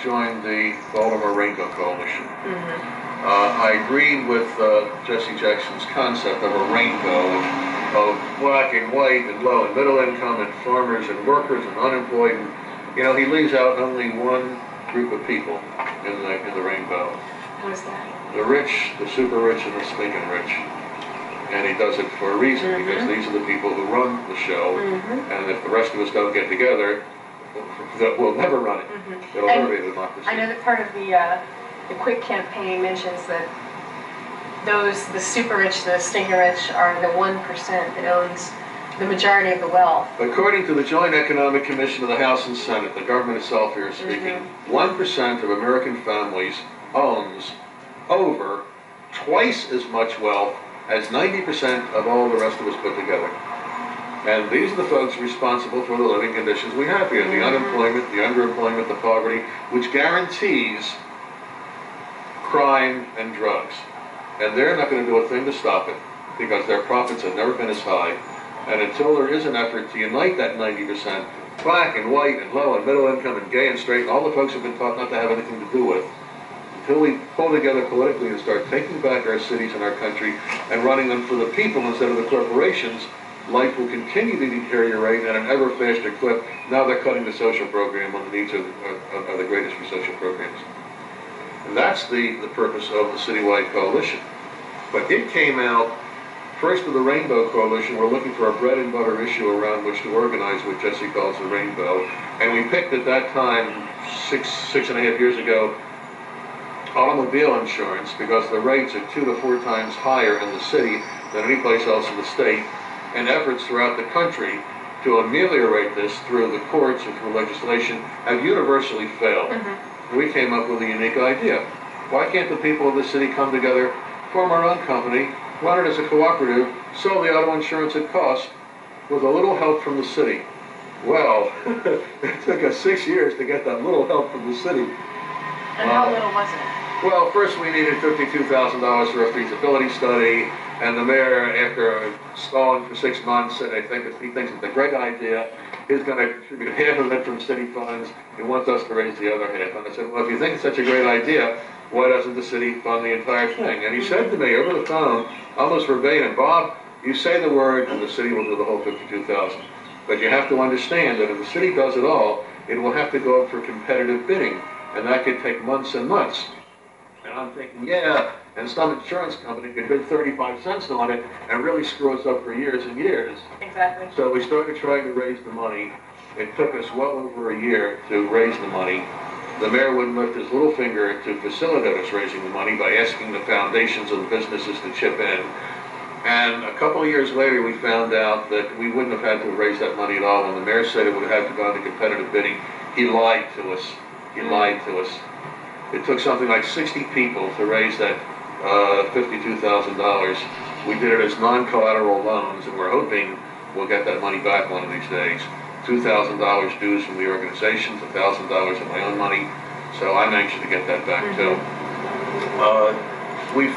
join the Baltimore Rainbow Coalition. Mm-hmm. I agreed with Jesse Jackson's concept of a rainbow of black and white and low and middle income and farmers and workers and unemployed. And, you know, he leaves out only one group of people in the rainbow. Who's that? The rich, the super rich, and the stinking rich. And he does it for a reason, mm-hmm. because these are the people who run the show, mm-hmm. and if the rest of us don't get together, we'll never run it. Mm-hmm. It'll never be a democracy. I know that part of the Quit campaign mentions that the super rich, the stinking rich, are the 1% that owns the majority of the wealth. According to the Joint Economic Commission of the House and Senate, the government itself here is speaking, mm-hmm. 1% of American families owns over twice as much wealth as 90% of all the rest of us put together. And these are the folks responsible for the living conditions we have here, the mm-hmm. unemployment, the underemployment, the poverty, which guarantees crime and drugs. And they're not going to do a thing to stop it, because their profits have never been as high. And until there is an effort to unite that 90%, black and white and low and middle income and gay and straight, and all the folks have been taught not to have anything to do with, until we pull together politically and start taking back our cities and our country and running them for the people instead of the corporations, life will continue to deteriorate at an ever faster clip. Now they're cutting the social program when the needs are the greatest for social programs. And that's the purpose of the citywide coalition. But it came out first with the Rainbow Coalition. We're looking for a bread and butter issue around which to organize what Jesse calls the Rainbow. And we picked at that time, six and a half years ago, automobile insurance, because the rates are 2 to 4 times higher in the city than any place else in the state, and efforts throughout the country to ameliorate this through the courts and through legislation have universally failed. Mm-hmm. We came up with a unique idea. Why can't the people of the city come together, form our own company, run it as a cooperative, sell the auto insurance at cost with a little help from the city? Well, it took us 6 years to get that little help from the city. And how little was it? Well, first we needed $52,000 for a feasibility study, and the mayor, after stalling for 6 months, said he thinks it's a great idea. He's going to contribute half of it from city funds. He wants us to raise the other half. And I said, well, if you think it's such a great idea, why doesn't the city fund the entire thing? And he said to me over the phone, almost verbatim, Bob, you say the word and the city will do the whole $52,000. But you have to understand that if the city does it all, it will have to go up for competitive bidding, and that could take months and months. And I'm thinking, yeah, and some insurance company could bid 35 cents on it and really screw us up for years and years. Exactly. So we started trying to raise the money. It took us well over a year to raise the money. The mayor wouldn't lift his little finger to facilitate us raising the money by asking the foundations of the businesses to chip in. And a couple of years later, we found out that we wouldn't have had to raise that money at all. When the mayor said it would have to go into competitive bidding, he lied to us. He lied to us. It took something like 60 people to raise that $52,000. We did it as non-collateral loans, and we're hoping we'll get that money back one of these days. $2,000 dues from the organizations, $1,000 of my own money. So I'm anxious to get that back too. We